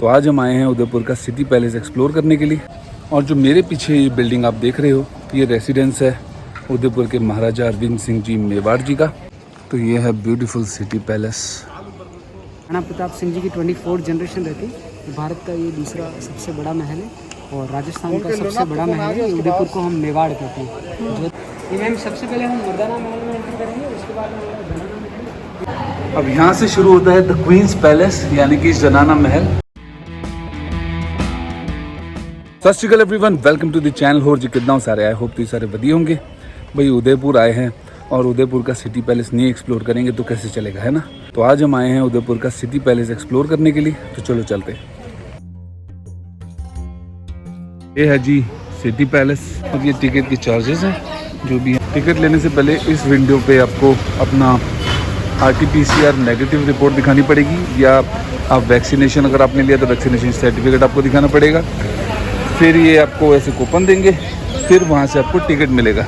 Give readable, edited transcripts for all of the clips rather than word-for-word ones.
तो आज हम आए हैं उदयपुर का सिटी पैलेस एक्सप्लोर करने के लिए। और जो मेरे पीछे ये बिल्डिंग आप देख रहे हो, ये रेसिडेंस है उदयपुर के महाराजा अरविंद सिंह जी मेवाड़ जी का। तो ये है beautiful City Palace. Rana Pratap Singh ji की 24 जनरेशन रहती। भारत का ये दूसरा सबसे बड़ा महल है और राजस्थान का सबसे बड़ा महल है। उदयपुर को हम मेवाड़ कहते हैं। ये मैम सबसे पहले हम मर्दाना महल में एंट्री करेंगे, उसके बाद हम जनाना महल। अब यहाँ से शुरू होता है द क्वींस पैलेस यानी कि जनाना महल। Sat Sri Akal everyone, welcome to the channel. होर जी कितना सारे आए, होप तो सारे वधिया होंगे। भाई उदयपुर आए हैं और उदयपुर का सिटी पैलेस नहीं एक्सप्लोर करेंगे तो कैसे चलेगा, है ना। तो आज हम आए हैं उदयपुर का सिटी पैलेस एक्सप्लोर करने के लिए। तो चलो चलते हैं। ये है जी सिटी पैलेस और ये टिकट के चार्जेस हैं जो भी है। टिकट लेने से पहले इस विंडो पे आपको अपना RT-PCR नेगेटिव रिपोर्ट दिखानी पड़ेगी, या आप वैक्सीनेशन अगर आपने लिया तो वैक्सीनेशन सर्टिफिकेट आपको दिखाना पड़ेगा। फिर ये आपको ऐसे कूपन देंगे, फिर वहाँ से आपको टिकट मिलेगा।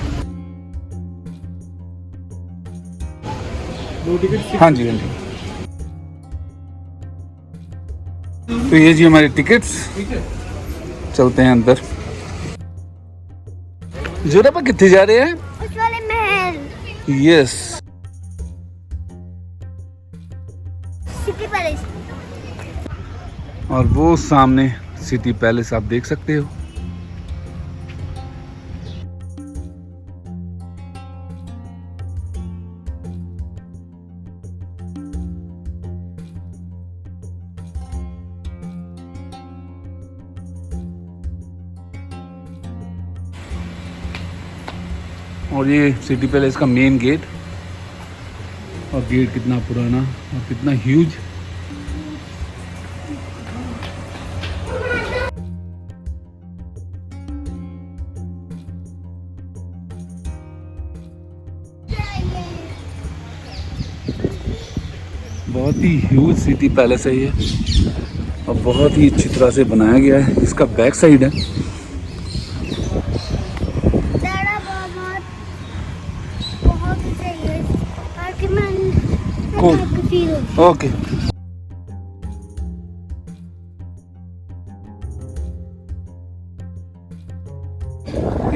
हाँ जी, हाँ जी। तो ये जी हमारे टिकट्स। चलते हैं अंदर। जोरा पर कितने जा रहे हैं? उस वाले महल। Yes, city palace. और वो सामने सिटी पैलेस आप देख सकते हो। और ये सिटी पैलेस का मेन गेट। और गेट कितना पुराना और कितना ह्यूज। बहुत ही ह्यूज सिटी पैलेस है ये और बहुत ही अच्छी तरह से बनाया गया है। इसका बैक साइड है। बहुत सही है। ओके।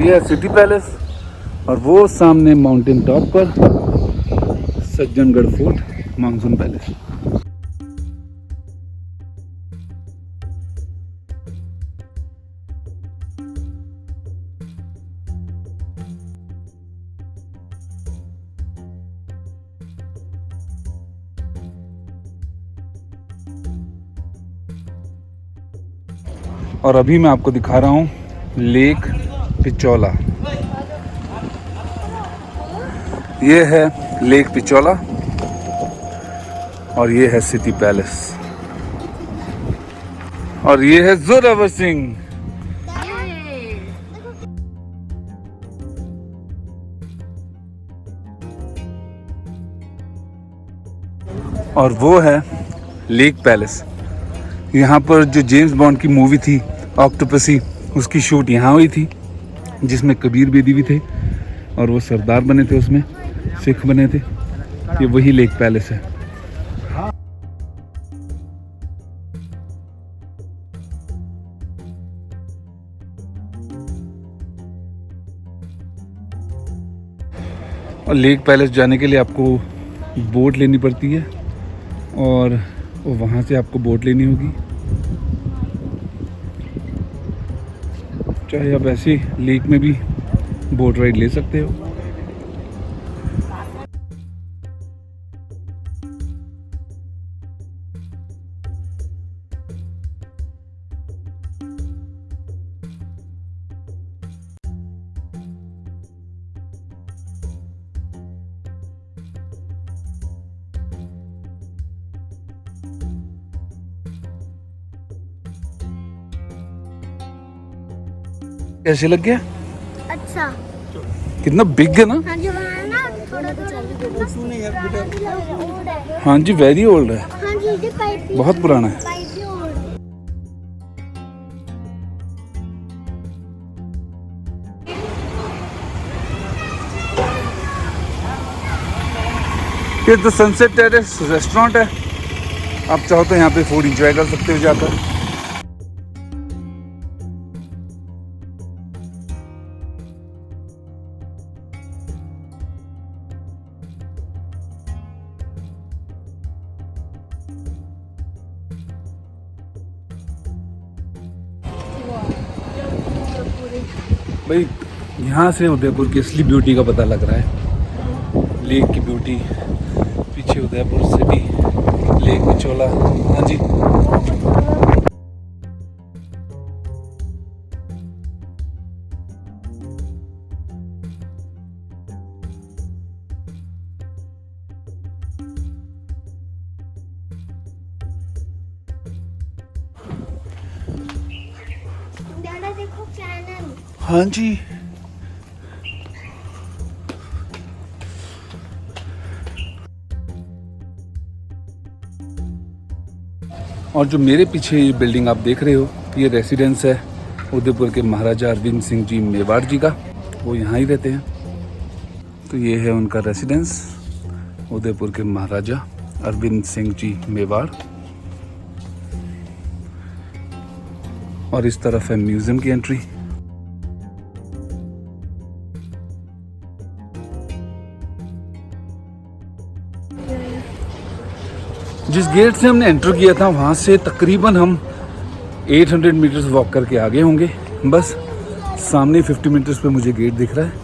ये है सिटी पैलेस और वो सामने माउंटेन टॉप पर सज्जनगढ़ फोर्ट, मानसून पैलेस। और अभी मैं आपको दिखा रहा हूँ लेक पिचौला। ये है लेक पिचौला और ये है सिटी पैलेस और ये है जोरावर सिंह। और वो है लेक पैलेस। यहाँ पर जो जेम्स बॉन्ड की मूवी थी ऑक्टोपसी, उसकी शूट यहाँ हुई थी, जिसमें कबीर बेदी भी थे और वो सरदार बने थे, उसमें सिख बने थे। ये वही लेक पैलेस है। और लेक पैलेस जाने के लिए आपको बोट लेनी पड़ती है और वहाँ से आपको बोट लेनी होगी। चाहे आप ऐसे लेक में भी बोट राइड ले सकते हो। कैसे लग गया? अच्छा। कितना बिग है ना। हाँ जी, वहाँ ना थोड़ा थोड़ा। हाँ जी, वेरी ओल्ड है। हाँ जी, ये पाइप बहुत पुराना है। पाइप भी old है। ये तो सनसेट टेरेस रेस्टोरेंट है। आप चाहो तो यहाँ पे फूड एंजॉय कर सकते हो जाकर। भाई यहाँ से उदयपुर की असली ब्यूटी का पता लग रहा है। लेक की ब्यूटी, पीछे उदयपुर सिटी, लेक पिछोला। हाँ जी, दादा देखो कैनन। हाँ जी। और जो मेरे पीछे ये बिल्डिंग आप देख रहे हो, ये रेसिडेंस है उदयपुर के महाराजा अरविंद सिंह जी मेवाड़ जी का। वो यहाँ ही रहते हैं। तो ये है उनका रेसिडेंस, उदयपुर के महाराजा अरविंद सिंह जी मेवाड़। और इस तरफ है म्यूजियम की एंट्री। जिस गेट से हमने एंटर किया था वहाँ से तकरीबन हम 800 मीटर्स वॉक करके आगे होंगे। बस सामने 50 मीटर्स पे मुझे गेट दिख रहा है।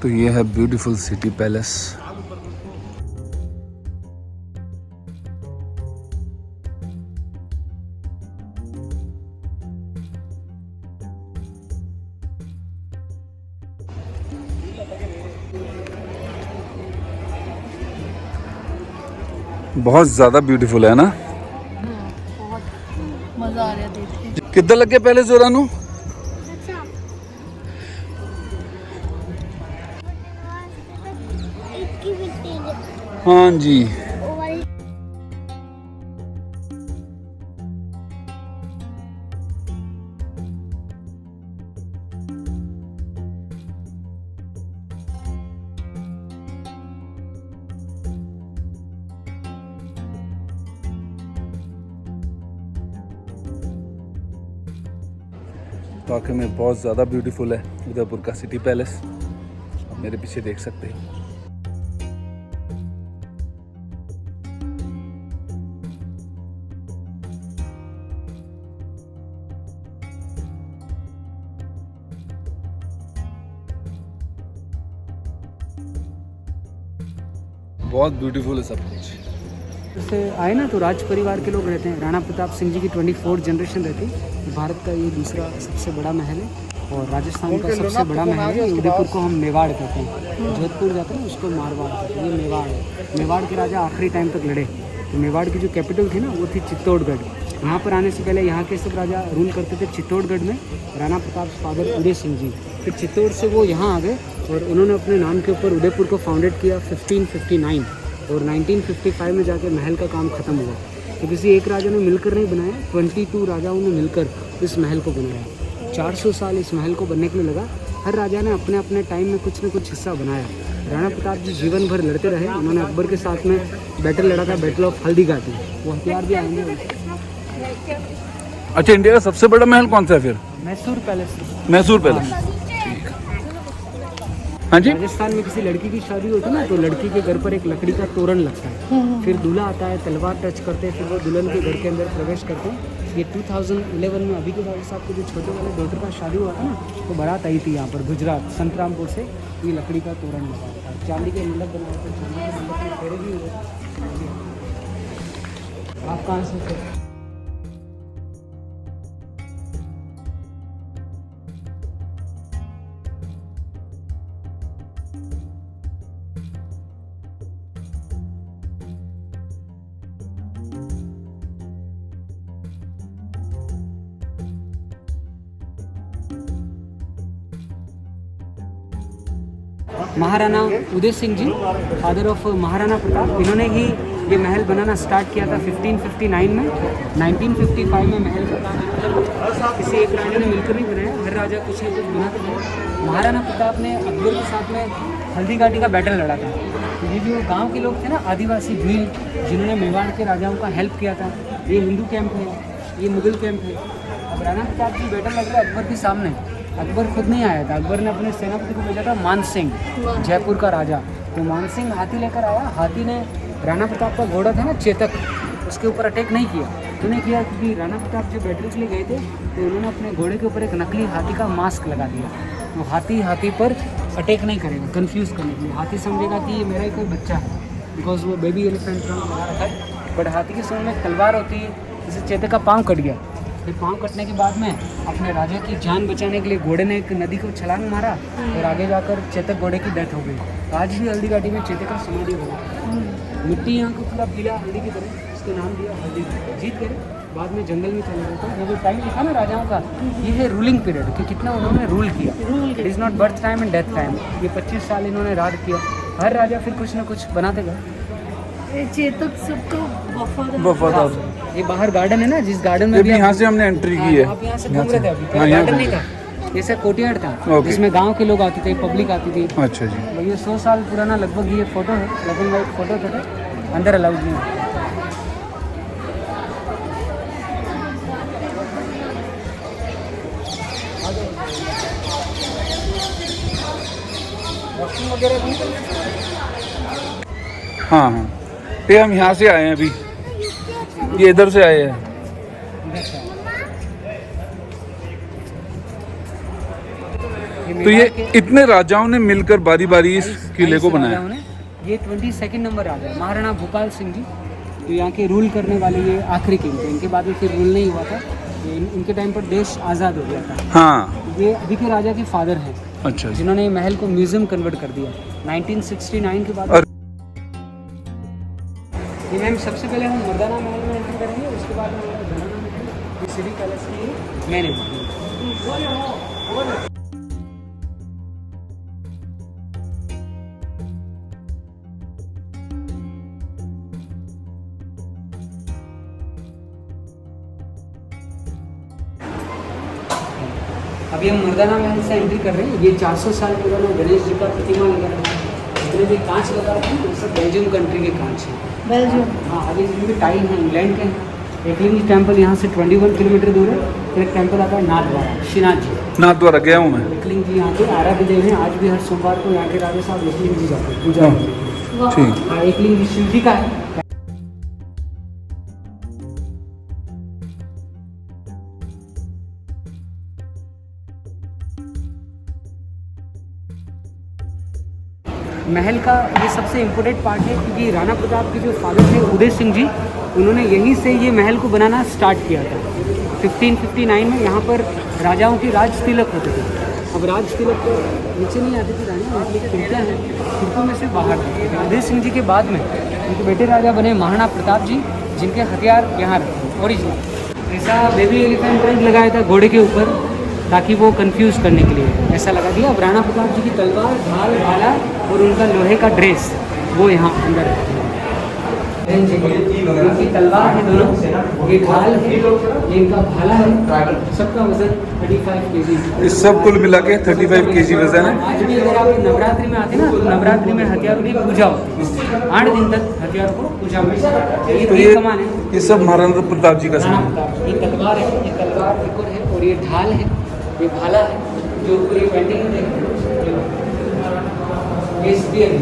तो ये है ब्यूटीफुल सिटी पैलेस। बहुत ज्यादा ब्यूटीफुल है ना। बहुत मजा आ रहा है देख के। कितना लग गया पैलेस जोरानू? अच्छा इसकी मिट्टी हाँ जी। वो वाली वाकई में बहुत ज़्यादा ब्यूटीफुल है उदयपुर का सिटी पैलेस। आप मेरे पीछे देख सकते हैं। बहुत ब्यूटीफुल है सब कुछ। से आए ना तो राज परिवार के लोग रहते हैं। राणा प्रताप सिंह जी की 24 जनरेशन रहती है। भारत का ये दूसरा सबसे बड़ा महल है और राजस्थान का सबसे बड़ा महल है। उदयपुर को हम मेवाड़ कहते हैं। जोधपुर जाते हैं उसको मारवाड़ कहते हैं। ये मेवाड़ है। मेवाड़ के राजा आखिरी टाइम तक लड़े। तो मेवाड़ की जो कैपिटल थी ना वो थी चित्तौड़गढ़। यहाँ पर आने से पहले यहाँ के सब राजा रूल करते थे चित्तौड़गढ़ में। राणा प्रताप फादर उदय सिंह जी, फिर चित्तौड़ से वो यहाँ आ गए और उन्होंने अपने नाम के ऊपर उदयपुर को फाउंडेड किया 1559 और 1955 में जाके महल का काम ख़त्म हुआ। तो किसी एक राजा ने मिलकर नहीं बनाया, 22 राजाओं ने मिलकर इस महल को बनाया। 400 साल इस महल को बनने के लिए लगा। हर राजा ने अपने अपने टाइम में कुछ न कुछ हिस्सा बनाया। राणा प्रताप जी जीवन भर लड़ते रहे। उन्होंने अकबर के साथ में बैटल लड़ा था, बैटल ऑफ हल्दीघाटी। वो हथियार भी आएंगे। अच्छा, इंडिया का सबसे बड़ा महल कौन सा है फिर? मैसूर पैलेस। मैसूर पैलेस। हाँ जी। राजस्थान में किसी लड़की की शादी होती है ना तो लड़की के घर पर एक लकड़ी का तोरण लगता है। फिर दूल्हा आता है, तलवार टच करते हैं, फिर वो दुल्हन के घर के अंदर प्रवेश करते हैं। ये 2011 में अभी के भाई साहब के जो छोटे वाले डॉटर का शादी हुआ था ना, तो बारात आई थी यहाँ पर गुजरात संतरामपुर से। ये लकड़ी का तोरण लगा था, चांदी के मंडप बनाए थे, चांदी के मंडप में फेरे भी हुए। आप कहाँ से थे? महाराणा उदय सिंह जी, फादर ऑफ महाराणा प्रताप, इन्होंने ही ये महल बनाना स्टार्ट किया था 1559 में। 1955 में महल का काम मतलब किसी एक राजा ने मिलकर नहीं बनाया, हर राजा कुछ न कुछ बनाते थे। महाराणा प्रताप ने अकबर के साथ में हल्दीघाटी का बैटल लड़ा था। तो ये जो गाँव के लोग थे ना, आदिवासी भील, जिन्होंने मेवाड़ के राजाओं का हेल्प किया था, ये हिंदू कैंप है। ये मुगल कैंप है। अब राणा प्रताप जी बैठा लग रहा है अकबर के सामने। अकबर खुद नहीं आया था, अकबर ने अपने सेनापति को भेजा था मान सिंह, जयपुर का राजा। तो मान सिंह हाथी लेकर आया। हाथी ने राणा प्रताप का घोड़ा था ना चेतक, उसके ऊपर अटैक नहीं किया। क्यों नहीं किया? क्योंकि राणा प्रताप जो बैटरी के लिए गए थे तो उन्होंने अपने घोड़े के ऊपर एक नकली हाथी का मास्क लगा दिया। तो हाथी पर अटैक नहीं करेगा, कंफ्यूज करने के लिए। हाथी समझेगा कि ये मेरा ही कोई बच्चा है, बिकॉज वो बेबी एलिफेंट लगा रखा है। बट हाथी के समझ में एक तलवार होती है। जैसे चेतक का पाँव कट गया, फिर पाँव कटने के बाद में अपने राजा की जान बचाने के लिए घोड़े ने एक नदी को छलांग मारा और आगे जाकर चेतक घोड़े की डेथ हो गई। आज भी हल्दी घाटी में चेतक का समाधि हुआ। मिट्टी यहाँ को पूरा पीला हल्दी की तरह, उसका नाम दिया हल्दी। जीत गए, बाद में जंगल में चले गए। तो ये जो टाइम लिखा ना राजाओं का, ये है रूलिंग पीरियड कि कितना उन्होंने रूल किया। It is not birth time and death time. ये 25 साल इन्होंने राज किया। हर राजा फिर कुछ ना कुछ बनाते गए। चेतक सबको वफादार। ये बाहर गार्डन है ना, जिस गार्डन में ये भी यहाँ से हमने एंट्री की है। आप यहाँ से घूम रहे थे अभी, हाँ, यहाँ गार्डन नहीं घूम था, जैसे कोर्टयार्ड था Okay. जिसमें गांव के लोग आते थे, पब्लिक आती थी। अच्छा जी। तो ये 100 साल पुराना लगभग ये फोटो है, ब्लैक एंड वाइट फोटो थे, अंदर अलाउड नहीं है। वॉशरूम वगैरह भी हाँ हाँ, ये हम यहाँ से आए हैं अभी, ये इधर से आए हैं। तो ये इतने राजाओं ने मिलकर बारी बारी इस किले को बनाया। ये 22 नंबर राजा महाराणा भूपाल सिंह जी, तो यहाँ के रूल करने वाले ये आखिरी किंग थे। इनके बाद में फिर रूल नहीं हुआ था। इनके टाइम पर देश आज़ाद हो गया था। हाँ, ये अभी के राजा के फादर हैं, अच्छा जी। जिन्होंने ये महल को म्यूजियम कन्वर्ट कर दिया 1969 के बाद। ये मैम सबसे पहले हम मर्दाना महल में एंट्री करेंगे, उसके बाद हम घराना महल, ये सिटी पैलेस की मेन है। अभी हम मर्दाना महल से एंट्री कर रहे हैं। ये 400 साल पुराना गणेश जी का प्रतिमा लगा रखा है। जितने भी कांच लगा रखे हैं वो सब बेल्जियम कंट्री के कांच हैं। बेल्जियम। हाँ, आगे जितने भी टाइल हैं इंग्लैंड के हैं। एकलिंग टेम्पल यहाँ से 21 किलोमीटर दूर है। फिर एक टेम्पल आता है नाथद्वारा, श्रीनाथ जी। नाथद्वारा गया हूँ मैं। एकलिंग जी यहाँ के आराध्य देव हैं। आज भी हर सोमवार को यहाँ के राजा साहब एकलिंग जी जाते हैं पूजा करने के लिए। ठीक। हाँ, एकलिंग जी शिव जी का है। महल का ये सबसे इम्पोर्टेंट पार्ट है, क्योंकि राणा प्रताप के जो फादर थे उदय सिंह जी, उन्होंने यहीं से ये महल को बनाना स्टार्ट किया था। 1559 में यहाँ पर राजाओं की राज तिलक होते थे। अब राज तिलक तो नीचे नहीं आती थी रानी, इसलिए खिड़कियाँ हैं, खिड़कियों में से बाहर थे। उदय सिंह जी के बाद में उनके बेटे राजा बने महाराणा प्रताप जी, जिनके हथियार यहाँ रखे ओरिजिनल। ऐसा बेबी एलिफेंट ट्रंक लगाया था घोड़े के ऊपर, ताकि वो कंफ्यूज करने के लिए ऐसा लगा दिया। अब राणा प्रताप जी की तलवार, ढाल, भाला और उनका लोहे का ड्रेस वो यहाँ अंदर है। इनकी तलवार है दोनों, ये ढाल है, ये इनका भाला है। सबका वजन 35 kg। इस सब कुल मिला के 35 kg वजन है। आज भी अगर आप नवरात्रि में आते ना, तो नवरात्रि में हथियारों की पूजा होती है। 8 दिन तक हथियारों को पूजा होती है। तो ये कमान है, ये सब महाराणा प्रताप जी का राणा सामान। प्रताप। ये तलवार है, ये तलवार एक और है, और ये ढाल है, ये भाला है, जो पूरी पेंटिंग में देखते हैं। ये स्पीयर है,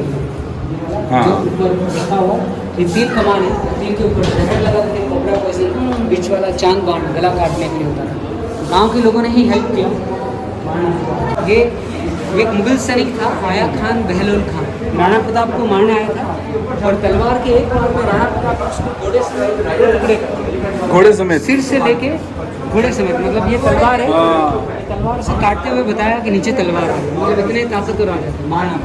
हाँ। जो ऊपर रखा हुआ। ये 3 कमान है, 3 के ऊपर जहर लगा थे, कोबरा पॉइजन, बीच वाला चांद बाण गला काटने के लिए होता था। गांव के लोगों ने ही हेल्प किया। ये एक मुगल सैनिक था, आया खान बहलोल खान, राणा प्रताप को मारने आया था, और तलवार के एक बार में राणा प्रताप उसको घोड़े से टुकड़े कर दिए। घोड़े समेत, सिर से लेके घोड़े समेत, मतलब ये तलवार है। तलवार से काटते हुए बताया कि नीचे तलवार आ गई, मतलब इतने ताकतवर राजा थे, मारना।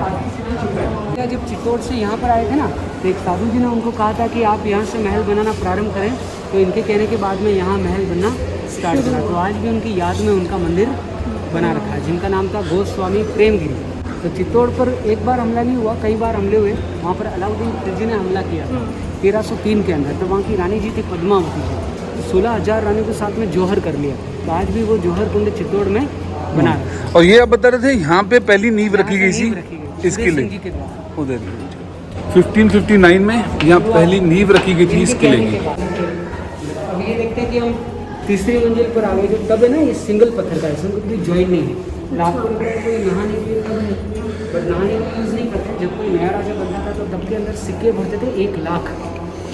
जब चित्तौड़ से यहाँ पर आए थे ना, तो एक साधु जी ने उनको कहा था कि आप यहाँ से महल बनाना प्रारंभ करें। तो इनके कहने के बाद में यहाँ महल बनना स्टार्ट करा। तो आज भी उनकी याद में उनका मंदिर बना रखा है, जिनका नाम था गोस्वामी प्रेमगिरी। तो चित्तौड़ पर एक बार हमला नहीं हुआ, कई बार हमले हुए। वहाँ पर अलाउद्दीन खिलजी ने हमला किया 1303 के अंदर। तो वहाँ की रानी जी थी पद्मावती जी, तो 16,000 रानी के साथ में जौहर कर लिया। तो आज भी वो जौहर कुंड चित्तौड़ में बना है। और ये आप बता रहे थे यहाँ पे पहली नींव रखी गई थी इस उदय किले सिंह जी के द्वारा। उधर 1559 में यहाँ पहली नींव रखी गई थी इस किले की। अब ये देखते हैं कि हम तीसरी मंजिल पर आ गए। जो टब है ना, ये सिंगल पत्थर का है, इसमें कोई जॉइंट नहीं है। और आपको लग रहा है कोई नहाने के लिए टब है, बट नहाने का यूज़ नहीं करते। जब कोई नया राजा बनता था तो टब के अंदर सिक्के भरते थे, 1 लाख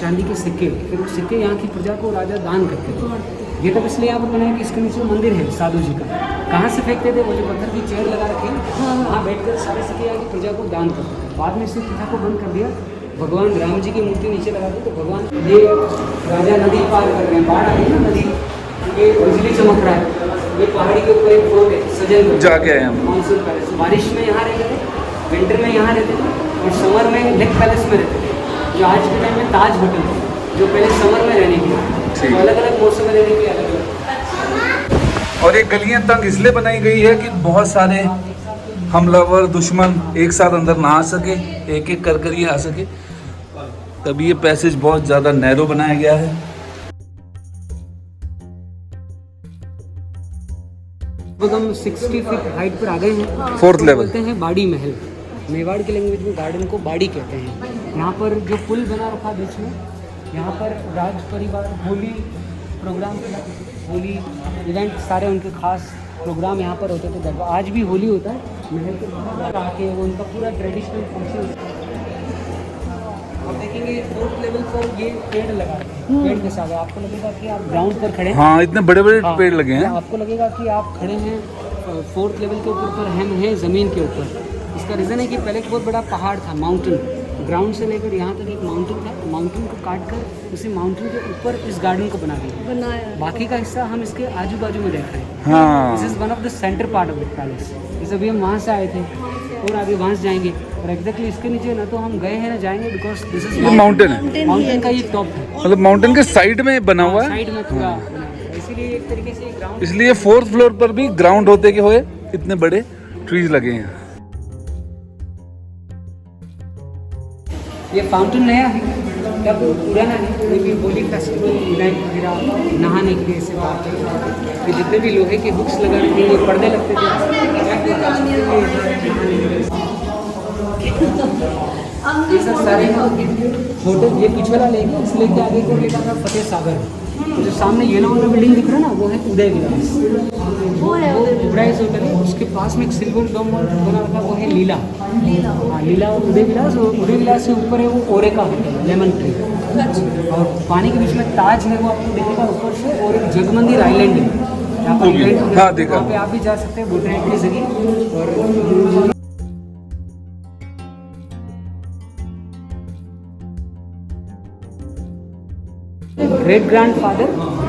चांदी के सिक्के। फिर वो सिक्के यहाँ की प्रजा को राजा दान करते थे। ये टब इसलिए यहाँ पर बनाया कि इसके नीचे मंदिर है साधु जी का। कहाँ से फेंकते थे? वो जो पत्थर की चेयर लगा रखी है, वहाँ बैठकर सारे सिक्के यहाँ की प्रजा को दान करते थे। बाद में इस प्रथा को बंद कर दिया। भगवान राम जी की मूर्ति नीचे लगा दी तो भगवान, ये राजा नदी पार कर रहे हैं, बाढ़ आ रही है ना नदी, ये बिजली चमक रहा है। ये पहाड़ी के ऊपर एक फोर्ट है, सजन जाके आए हम। Monsoon palace. बारिश में यहाँ रहते थे, विंटर में यहाँ रहते थे, और समर में लेक पैलेस में रहते थे, जो आज के टाइम में ताज होटल है, जो पहले समर में रहने के लिए, तो अलग अलग मौसम में रहने के लिए अलग अलग। और ये गलियां तंग इसलिए बनाई गई है कि बहुत सारे हमलावर दुश्मन एक साथ अंदर ना आ सके, एक एक कर ये आ सके, तभी ये पैसेज बहुत ज़्यादा नैरो बनाया गया है। अब हम 60 फीट हाइट पर आ गए हैं। 4th लेवल बोलते हैं बाड़ी महल। मेवाड़ की लैंग्वेज में गार्डन को बाड़ी कहते हैं। यहाँ पर जो पुल बना रखा बीच में, यहाँ पर राज परिवार होली प्रोग्राम, होली इवेंट, सारे उनके खास प्रोग्राम यहाँ पर होते थे। आज भी होली होता है महल के बाहर आके, वो उनका पूरा ट्रेडिशनल फंक्शन। आप देखेंगे 4th लेवल पर ये पेड़ लगा है, पेड़ के साथ आपको लगेगा कि आप ग्राउंड पर खड़े हैं। हाँ, इतने बड़े बड़े पेड़ लगे हैं। आपको लगेगा कि आप खड़े हैं 4th लेवल के ऊपर, पर हम हैं ज़मीन के ऊपर। इसका रीज़न है कि पहले एक बहुत बड़ा पहाड़ था, माउंटेन, ग्राउंड से लेकर यहाँ तक एक माउंटेन था। माउंटेन को काट कर उसी माउंटेन के ऊपर इस गार्डन को बना दिया। बाकी का हिस्सा हम इसके आजू बाजू में देख रहे हैं। हाँ, this is one of the centre part of the palace. जैसे अभी हम वहाँ से आए थे और आगे वहाँ से जाएंगे, और एग्जैक्टली इसके नीचे ना तो हम गए हैं ना जाएंगे, बिकॉज दिस इज ये माउंटेन है। माउंटेन का ये टॉप है, मतलब माउंटेन के साइड में बना हुआ है, साइड में पूरा बना है। इसीलिए एक तरीके से ग्राउंड, इसलिए 4th फ्लोर पर भी ग्राउंड होते के हुए इतने बड़े ट्रीज लगे हैं। ये फाउंटेन नया है, तब पुराना है, लेकिन होली फेस्टिवल इवेंट वगैरह नहाने के लिए से बात करते हैं। जितने भी लोहे के हुक्स लगा रखे हैं, ये पर्दे लगते थे, ये सब सारे होटल। ये पिछवाड़ा लेके इसलिए के आगे को लेकर था फतेह सागर। तो जो सामने येलो वाला बिल्डिंग दिख रहा है ना, वो है उदय विलास, वो प्राइस होटल है। उसके पास में एक सिल्वर डोम बना रखा, वो है लीला। हाँ, लीला और उदय विलास, और उदय विलास से ऊपर है वो ओरेका होटल, लेमन ट्री। और पानी के बीच में ताज है, वो आपको दिखेगा ऊपर से, और एक जगमंदिर आइलैंड है, यहाँ पर हाँ, देखा। वहाँ पे आप भी जा सकते हैं, बोटिंग की जगह। और ग्रेट ग्रैंड फादर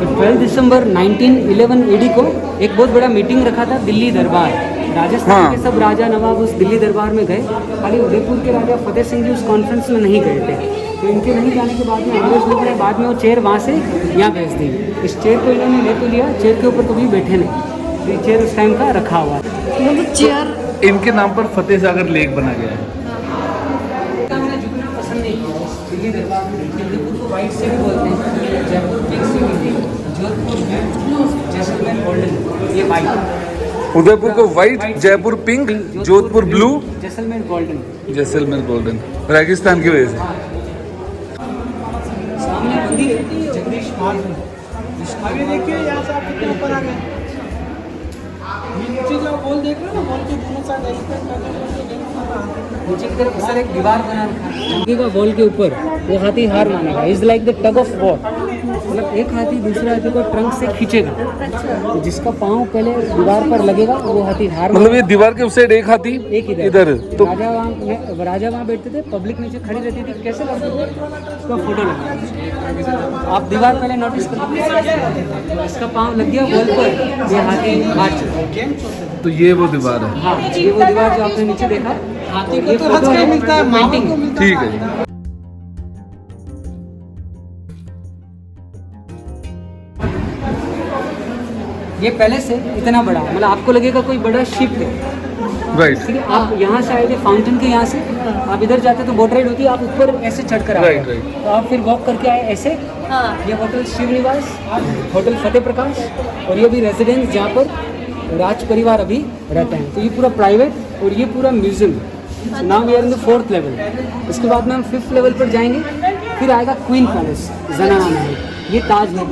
12 दिसंबर 1911 AD को एक बहुत बड़ा मीटिंग रखा था दिल्ली दरबार। राजस्थान हाँ। के सब राजा नवाब उस दिल्ली दरबार में गए, खाली उदयपुर के राजा फतेह सिंह जी उस कॉन्फ्रेंस में नहीं गए थे। तो इनके नहीं जाने के बाद में अंग्रेज लोगों ने बाद में वो चेयर वहाँ से यहाँ भेज दी। इस चेयर को इन्होंने ले तो लिया, चेयर के ऊपर कभी बैठे नहीं, तो ये चेयर उस टाइम का रखा हुआ है। मतलब चेयर इनके नाम पर फतेह सागर लेक बना गया है। हमने झुकना पसंद नहीं किया दिल्ली दरबार में। उदयपुर को वाइट से भी बोलते हैं, जयपुर पिंक से भी, जोधपुर ब्लू, जैसलमेर गोल्डन, ये वाइट। उदयपुर को white, Jaipur pink, Jodhpur blue, Jaisalmer golden. Jaisalmer golden, रेगिस्तान की वजह से। सामने मंदिर है जगदीश महाराज। आगे देखिए, यहाँ से आप कितने ऊपर आ गए। नीचे जो बॉल देख रहे हो ना, बॉल के दोनों साइड एलिफेंट नीचे की तरफ सर एक दीवार बना रखा है, लगेगा वॉल के ऊपर, वो हाथी हार मानेगा। Is like the tug of war, मतलब एक हाथी दूसरे हाथी को ट्रंक से खींचेगा, तो जिसका पाँव पहले दीवार पर लगेगा वो हाथी हार मतलब ये दीवार के उस साइड एक हाथी, एक इधर तो राजा वहाँ बैठते थे, पब्लिक नीचे खड़ी रहती थी। कैसे लगते थे? उसका फोटो लगा, आप दीवार पहले नोटिस कर, इसका पाँव लग गया वॉल पर, ये हाथी हार चला। तो ये वो दीवार है। हाँ, ये वो दीवार जो आपने नीचे देखा, हाथी को तो हज का मिलता है, मामा को मिलता है। ठीक है। ये पैलेस है इतना बड़ा, मतलब आपको लगेगा कोई बड़ा शिप है। राइट, ठीक है, आप यहाँ से आए थे फाउंटेन के यहाँ से, आप इधर जाते तो बोट राइड होती है, आप ऊपर ऐसे चढ़ कर आए, राइट। तो आप फिर वॉक करके आए ऐसे। ये होटल शिव निवास, होटल फतेह प्रकाश, और ये भी रेजिडेंस जहाँ पर राज परिवार अभी रहते हैं। तो ये पूरा प्राइवेट, और ये पूरा museum. Now we are in the 4th level. इसके बाद में हम 5th लेवल पर जाएंगे, फिर आएगा क्वीन पैलेस, जनाना महल, ये ताज महल।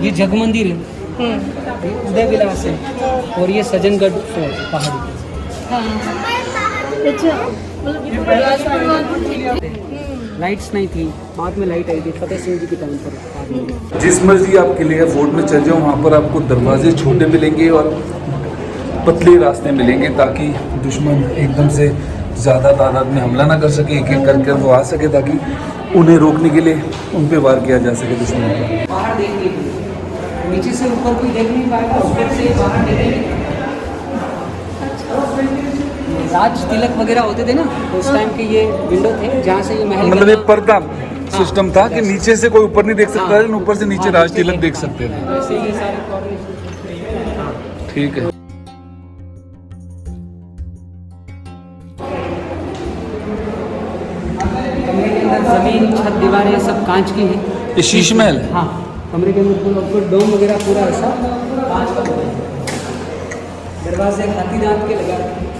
ये जग मंदिर है, ये उदय विलास है, और ये सजनगढ़ फोर्ट पहाड़ी। अच्छा मतलब ये पूरा राजपुर वाला ठीक है। लाइट्स नहीं थी, बाद में लाइट आई थी फतेह सिंह जी के टाइम पर। जिस मर्जी आप किले या फोर्ट में चल जाओ, वहाँ पर आपको दरवाजे छोटे मिलेंगे और पतले रास्ते मिलेंगे, ताकि दुश्मन एकदम से ज़्यादा तादाद में हमला ना कर सके, एक एक करके वो आ सके, ताकि उन्हें रोकने के लिए उन पे वार किया जा सके दुश्मन पर। बाहर देखने के लिए, नीचे से ऊपर कोई देख नहीं पाएगा, ऊपर से बाहर देखेंगे। राज तिलक वगैरह होते थे ना, तो उस टाइम के ये विंडो थे जहाँ से ये महल मतलब ये का- पर्दा सिस्टम था कि नीचे से कोई ऊपर नहीं देख सकता था, लेकिन ऊपर से नीचे राज तिलक देख सकते थे। वैसे ये सारे कॉर्नर। ठीक है। कमरे के अंदर जमीन, छत, दीवारें सब कांच की है। ये शीश महल है। हाँ, कमरे के अंदर पूरा ऊपर डोम वगैरह पूरा ऐसा कांच का बना है। दरवाजे हाथी दांत के लगा रखे हैं।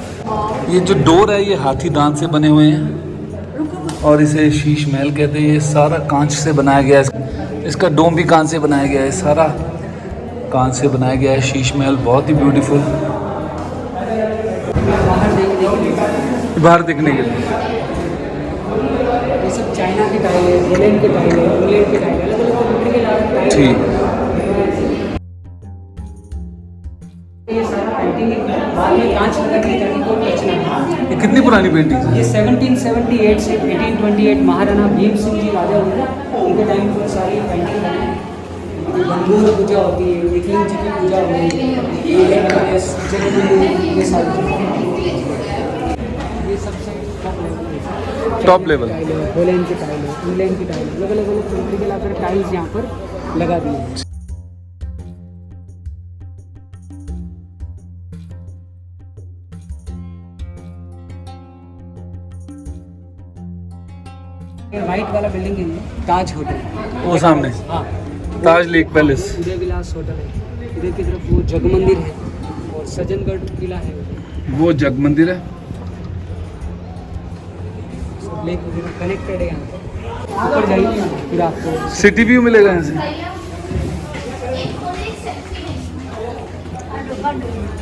ये जो डोर है ये हाथी दांत से बने हुए हैं और इसे शीश महल कहते हैं। ये सारा कांच से बनाया गया है, इसका डोम भी कांच से बनाया गया है, सारा कांच से बनाया गया है। शीश महल बहुत ही ब्यूटीफुल। बाहर देखने के लिए ये सब चाइना के टाइल है, होलैंड के टाइल है, इंग्लैंड के टाइल है, अलग अलग कंट्री के टाइल है। ठीक। ये सारा पेंटिंग है, बाद में कांच लगा के ताकि कोई टच ना हो। ये कितनी पुरानी पेंटिंग है? ये 1778 से 1828 महाराणा भीम सिंह जी राजा हुए थे, उनके टाइम पर सारी पेंटिंग बनी। गंगूर पूजा होती है, एकलिंग जी की पूजा होती है, ये सारी ये सबसे टॉप लेवल। टाइल है, होलैंड की टाइल है, इंग्लैंड की टाइल है, अलग अलग कंट्री के लाकर टाइल्स यहाँ पर लगा दिए हैं। वाइट वाला बिल्डिंग है ये, ताज होटल। वो सामने हाँ, ताज लेक पैलेस। उदय विलास होटल है। इधर की तरफ वो जग मंदिर है और सजनगढ़ किला है। वो जग मंदिर है। सब लेक वगैरह कनेक्टेड है यहाँ पे। ऊपर जाइए फिर आपको सिटी व्यू मिलेगा यहाँ से।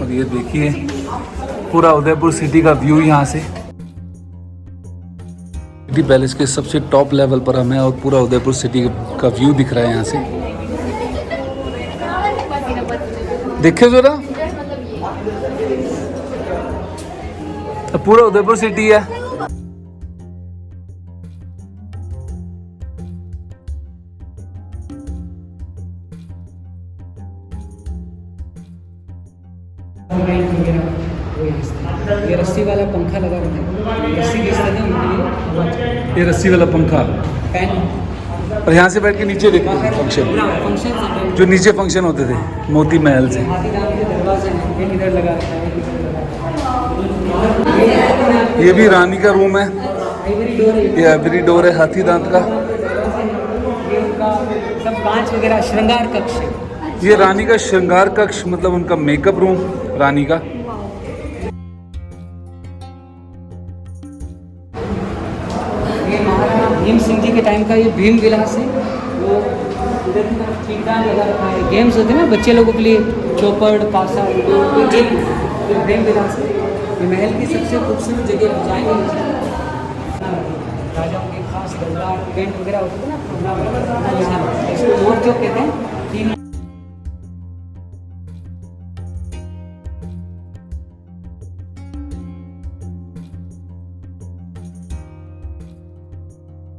और ये देखिए पूरा उदयपुर सिटी का व्यू यहाँ से। सिटी पैलेस के सबसे टॉप लेवल पर हमें और पूरा उदयपुर सिटी का व्यू दिख रहा है यहाँ से। देखिए जरा, पूरा उदयपुर सिटी है। ये रस्सी वाला पंखा लगा रखा है, रस्सी की तरह उनके लिए ये रस्सी वाला पंखा, फैन। और यहाँ से बैठ के नीचे देखो फंक्शन, फंक्शन जो नीचे फंक्शन होते थे मोती महल से। हाथी दांत के दरवाजे हैं, एक इधर लगा रखा है, एक इधर लगा रखा है। ये भी रानी का रूम है। आइवरी डोर है ये एवरी डोर है हाथी दांत का। ये उनका सब कांच वगैरह श्रृंगार कक्ष है। ये रानी का श्रृंगार कक्ष, मतलब उनका मेकअप रूम रानी का। ये महाराणा भीम सिंह जी के टाइम का ये भीम विलास है। वो इधर की तरफ ठीकदार लगा रखा है, गेम्स होते हैं ना बच्चे लोगों के लिए, चौपड़ पासा लूडो, ये गेम ये भीम विलास है। ये महल की सबसे खूबसूरत जगह जाएंगे। राजाओं के खास दरबार इवेंट वगैरह होते थे ना, प्रोग्राम यहाँ इसको मोर चौक कहते हैं। तीन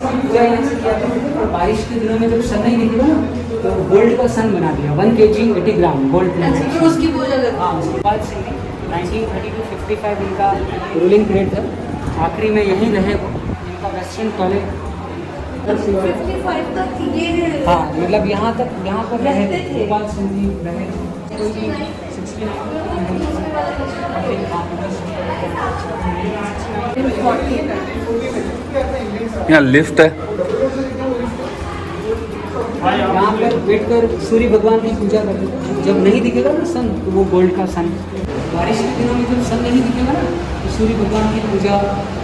पूजा यहाँ से किया था। बारिश के दिनों में जब सन नहीं दिखेगा ना, तो गोल्ड का सन बना दिया, 1 kg 80 ग्राम गोल्ड प्लेटेड। उसकी पूजा करते हाँ, उसके बाद से 1930 to 55 इनका रूलिंग पीरियड था। आखिरी में यहीं रहे वो, इनका वेस्टर्न कॉलेज। 55 तक ये हाँ, मतलब यहाँ तक, यहाँ पर रहे गोपाल सिंह जी रहे। कोई भी 69 यहाँ लिफ्ट है। यहाँ पर बैठकर सूर्य भगवान की पूजा करते थे। जब नहीं दिखेगा ना सन, तो वो गोल्ड का सन। बारिश के दिनों में जब सन नहीं दिखेगा ना, तो सूर्य भगवान की पूजा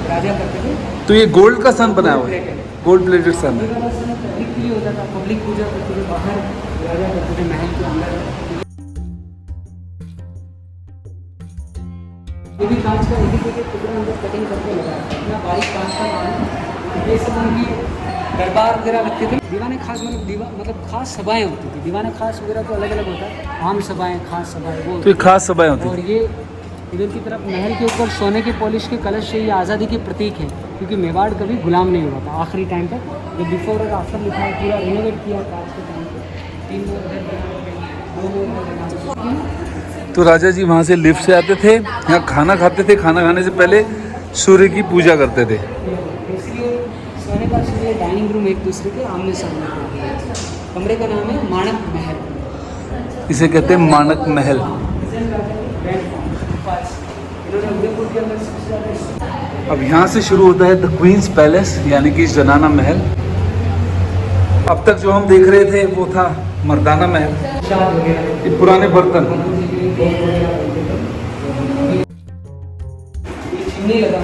राजा करते थे। तो ये गोल्ड का सन बनाया हुआ है, गोल्ड प्लेटेड सन है। ये वाला सन है, ये होता था, पब्लिक पूजा करते थे बाहर, राजा करते थे महल के अंदर। ये भी कांच का एक टुकड़ा अंदर कटिंग करके लगाया था, इतना बारीक कांच का काम है। ये सब उनकी दरबार वगैरह लगते थे। दीवाने खास मतलब खास सभाएं होती थी। दीवाने खास वगैरह तो अलग अलग होता है, आम सभाएं, खास सभाएं वो। तो ये खास सभाएं होती और ये इधर की तरफ महल के ऊपर सोने के पॉलिश के कलश से ये आज़ादी के प्रतीक है, क्योंकि मेवाड़ कभी गुलाम नहीं हुआ था आखिरी टाइम तक। जो बिफोर और आफ्टर लिखा है, पूरा रिनोवेट किया कांच के टाइम पे। 3 मोर घर तो राजा जी वहाँ से लिफ्ट से आते थे, यहाँ खाना खाते थे, खाना खाने से पहले सूर्य की पूजा करते थे। इसलिए सोने का इसलिए डाइनिंग रूम एक दूसरे के आमने सामने होते हैं। कमरे का नाम है माणक महल। इसे कहते हैं माणक महल। अब यहाँ से शुरू होता है द क्वींस पैलेस, यानी कि जनाना महल। अब तक जो हम देख रहे थे वो था मर्दाना महल। ये पुराने बर्तन, चिमनी लगा,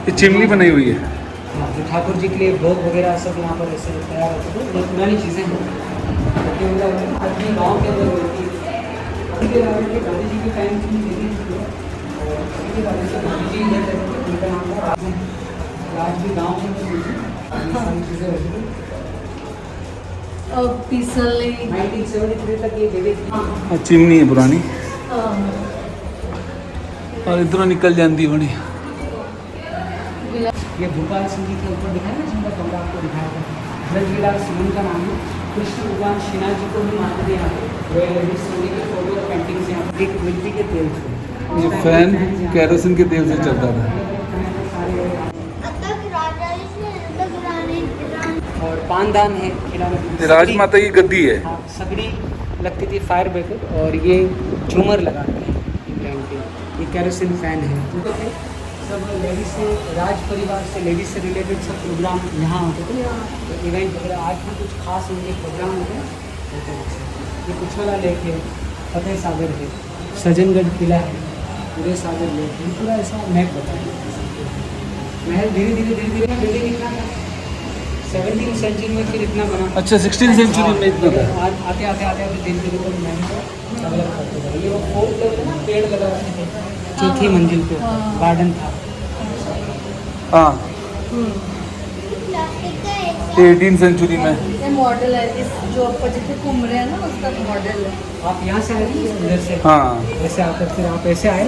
ये चिमनी बनाई हुई है। जो ठाकुर जी के लिए भोग वगैरह सब यहाँ पर ऐसे तैयार होते थे। ये पुरानी चीज़ें हैं, अपने गाँव के अंदर मिलती है। अभी के गांधी जी के टाइम की चीज़ें थी, और अभी के गांधी जी इधर रहते थे, उनका नाम था राज भी गाँव के अंदर मिलती है, सारी चीज़ें रहती थी। पीसल 1973 तक ये जगह थी। चिमनी है पुरानी, और इधरों निकल जाती बड़ी। ये भोपाल सिंह जी के ऊपर दिखाया ना, जिनका कमरा आपको दिखाया था, ब्रजविलास सिमन का नाम है। कृष्ण भगवान श्रीनाथ जी को भी मानते थे यहाँ पे। लेडीज सोने की फोटो और पेंटिंग्स यहाँ पे मिट्टी के तेल से। ये फैन केरोसिन के तेल से चलता था। अतक राजा से अतक रानी और पानदान है खिलाना। राजमाता की गद्दी है। हाँ, सगड़ी लगती थी फायर ब्रिगेड, और ये झूमर लगाते हैं इंग्लैंड के। ये केरोसिन फैन है। तो सब लेडीज से, राज परिवार से, लेडीज से रिलेटेड सब प्रोग्राम यहाँ होते थे। यहाँ इवेंट वगैरह आज भी कुछ खास उनके प्रोग्राम होते हैं। ये कुछवाला लेक है, फतेह सागर है, सजनगढ़ किला है, पूरे सागर लेक है। पूरा ऐसा मैप बताया। महल धीरे धीरे बिल्डिंग इतना था, 17वीं सेंचुरी में फिर इतना बना। अच्छा, 16th सेंचुरी में इतना था। आते आते धीरे धीरे तो महल को डेवलप करते गए। ये वो 4th लेवल ना, पेड़ लगा रखे थे 4थी मंजिल पे, गार्डन था। हाँ, प्लास्टिक का एक 18th सेंचुरी में। ये मॉडल है, इस जो ऊपर जितने घूम रहे हैं ना, उसका मॉडल है। आप यहाँ से आए थे इधर से, हाँ, ऐसे आकर फिर आप ऐसे आए,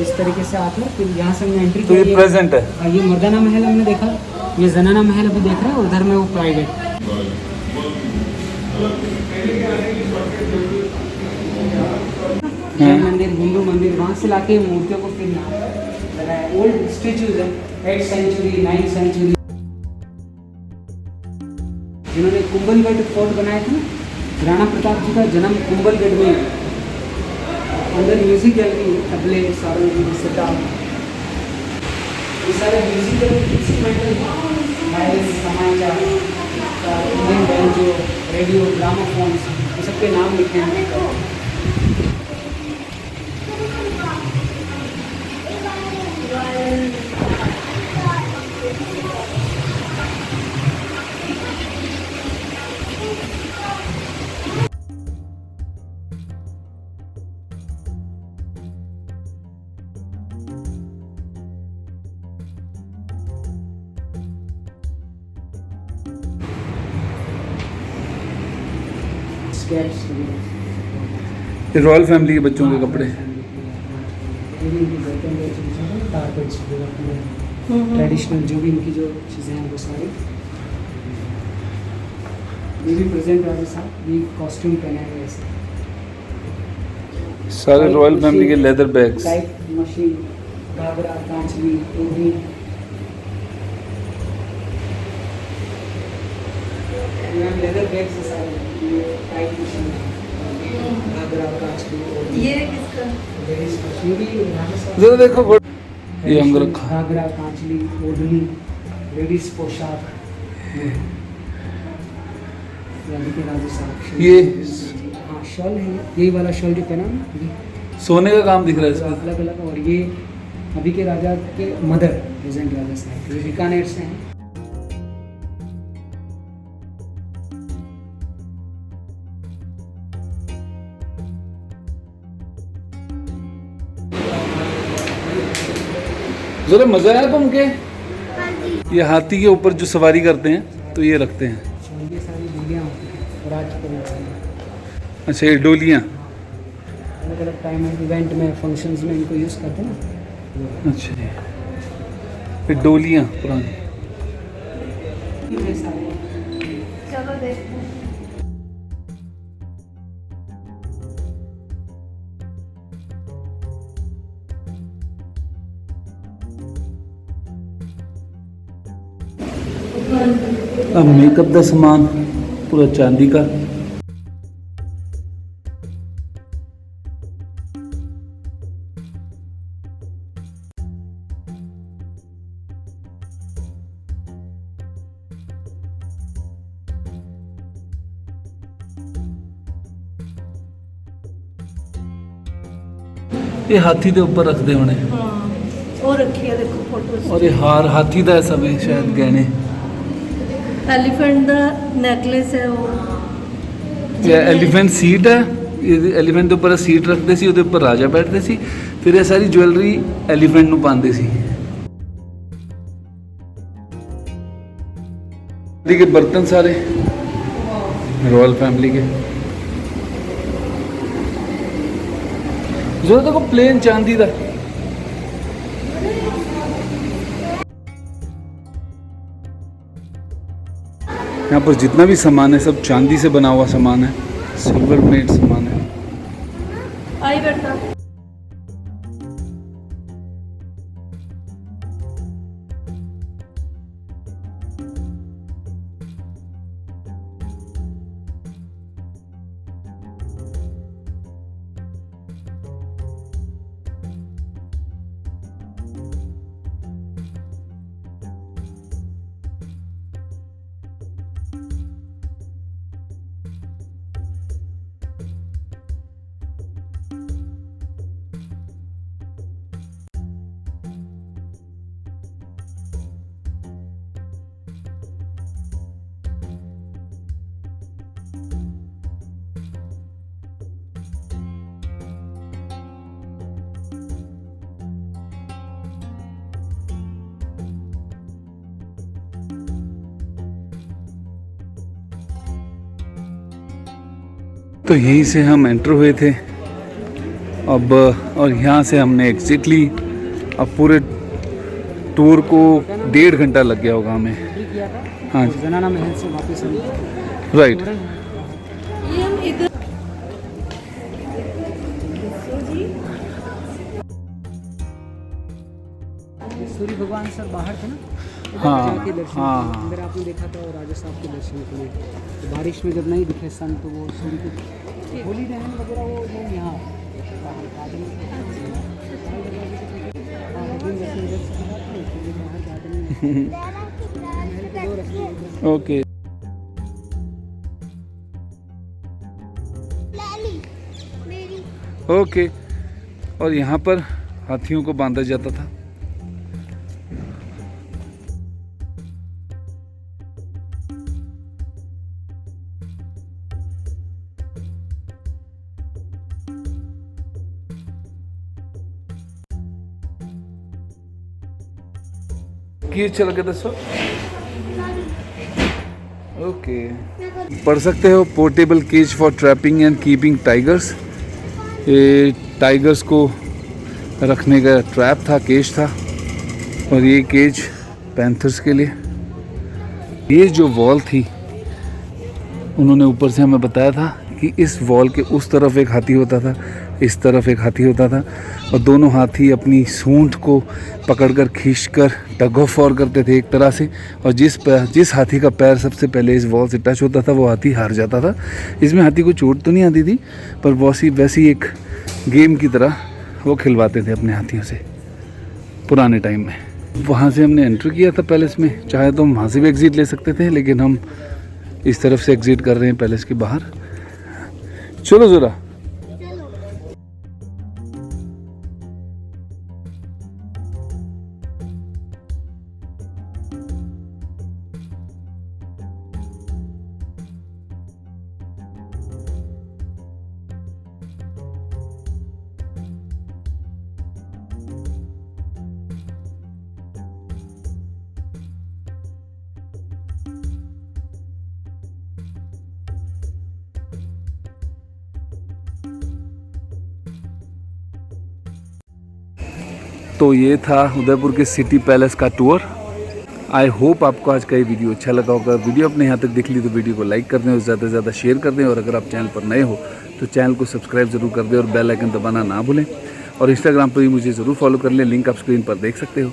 इस तरीके से आकर फिर यहाँ से हमने एंट्री तो ये प्रेजेंट है। ये मर्दाना महल हमने देखा, ये जनाना महल अभी देख रहे हैं, उधर में वो प्राइवेट। जैन मंदिर, हिंदू मंदिर, वहाँ से लाके मूर्तियों को फिर यहाँ लगाया। ओल्ड स्टेचूज है, 8th सेंचुरी, 9th सेंचुरी। जिन्होंने कुंभलगढ़ फोर्ट बनाया था, राणा प्रताप जी का जन्म कुंभलगढ़ में। अंदर म्यूजिक गैलरी, तबले, सारंगी, सितार, ये सारे म्यूजिक इंस्ट्रूमेंटल, वायलिन, समाचार, इंडियन बैंजो, रेडियो, ग्रामोफोन्स, ये सब के नाम लिखे हैं। ये रॉयल फैमिली के बच्चों के कपड़े। ट्रेडिशनल जो भी इनकी जो चीज़ें हैं वो सारी। ये भी प्रेजेंट वाले साहब ये कॉस्ट्यूम पहने हुए ऐसे सारे रॉयल फैमिली के लेदर बैग्स। टाइप मशीन, घाघरा, कांचली, ओढ़नी। लेदर बैग्स है सारे। ये टाइप मशीन, घाघरा, कांचली, ओढ़नी। ये किसका? लेडीज मशीन भी राजस्थान। जरा देखो, ये अंग रखा। घाघरा, कांचली, ओढ़नी, लेडीज पोशाक। के राजस्थान ये हाँ शॉल है, यही वाला शॉल जो पहना ना, सोने का काम दिख रहा है इसमें। अलग अलग। और ये अभी के राजा के मदर प्रेजेंट राजा साहब, ये बीकानेर से हैं। जरा मजा आया तुमके? हाँ जी। ये हाथी के ऊपर जो सवारी करते हैं तो ये रखते हैं। और ये सारी डोलियाँ होती हैं राज अच्छा ये डोलियाँ। अलग अलग टाइम में इवेंट में फंक्शंस में इनको यूज़ करते हैं ना। अच्छा जी, ये डोलियाँ पुरानी। चलो देखते हैं। अब मेकअप का सामान पूरा चांदी का। ये हाथी के ऊपर रखते होने। हाँ और रखी है देखो फोटोज। और ये हार हाथी का है सब, ये शायद गहने। एलिफेंट का नेकलेस है वो। ये एलिफेंट सीट है। ये एलिफेंट के ऊपर सीट रखते सी, ਉਹਦੇ ਉੱਪਰ ਰਾਜਾ ਬੈਠਦੇ ਸੀ। ਫਿਰ ਇਹ ਸਾਰੀ ਜੁਐਲਰੀ ਐਲੀਫੈਂਟ ਨੂੰ ਪਾਉਂਦੇ ਸੀ। के बर्तन सारे रॉयल फैमिली के। जो देखो प्लेन चांदी का। यहाँ पर जितना भी सामान है सब चांदी से बना हुआ सामान है, सिल्वर मेड सामान है। आई बेटा। तो यहीं से हम एंटर हुए थे अब, और यहाँ से हमने एग्जिट ली। अब पूरे टूर को 1.5 घंटा लग गया होगा हमें। किया था हाँ और जी, जनाना महल से वापस हम राइट। ये हम इधर सूर्य भगवान सर बाहर थे ना, इधर हाँ, जाके दर्शन हाँ, किए। हाँ। अंदर आपने देखा था और राजा साहब के दर्शन किए। तो बारिश में जब नहीं दिखे सन तो वो सूर्य के होली दहन वगैरह वो लोग यहाँ बाहर गार्डन में ओके लाली मेरी ओके। और यहाँ पर हाथियों को बांधा जाता था। की चल के दसो। ओके, पढ़ सकते हो portable cage for trapping and keeping tigers. ये टाइगर्स को रखने का ट्रैप था, केज था। और ये केज पैंथर्स के लिए। ये जो वॉल थी उन्होंने ऊपर से हमें बताया था कि इस वॉल के उस तरफ एक हाथी होता था, इस तरफ एक हाथी होता था, और दोनों हाथी अपनी सूंड को पकड़कर खींचकर टग ऑफ वॉर करते थे एक तरह से। और जिस हाथी का पैर सबसे पहले इस वॉल से टच होता था वो हाथी हार जाता था। इसमें हाथी को चोट तो नहीं आती थी, पर वैसी एक गेम की तरह वो खिलवाते थे अपने हाथियों से पुराने टाइम में। वहाँ से हमने एंटर किया था पैलेस में। चाहे तो हम वहाँ से भी एग्ज़िट ले सकते थे, लेकिन हम इस तरफ से एग्ज़िट कर रहे हैं पैलेस के बाहर। चलो ज़रा। तो ये था उदयपुर के सिटी पैलेस का टूर। आई होप आपको आज का ये वीडियो अच्छा लगा होगा। वीडियो अपने यहाँ तक देख ली तो वीडियो को लाइक कर दें और ज़्यादा से ज़्यादा शेयर कर दें, और अगर आप चैनल पर नए हो तो चैनल को सब्सक्राइब ज़रूर कर दें और बेल आइकन दबाना ना भूलें, और इंस्टाग्राम पर भी मुझे ज़रूर फॉलो कर लें, लिंक आप स्क्रीन पर देख सकते हो।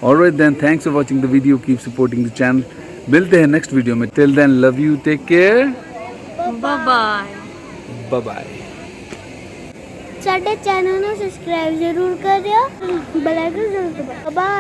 Alright then, thanks for watching the video, keep supporting the channel. मिलते हैं नेक्स्ट वीडियो में। Till then, love you, take care, bye bye. Bye bye. साडे चैनल ਨੂੰ ਸਬਸਕ੍ਰਾਈਬ ਜ਼ਰੂਰ ਕਰਿਓ, ਬੈਲ ਆਈਕਨ ਜ਼ਰੂਰ ਦਬਾਓ। ਬਾਏ।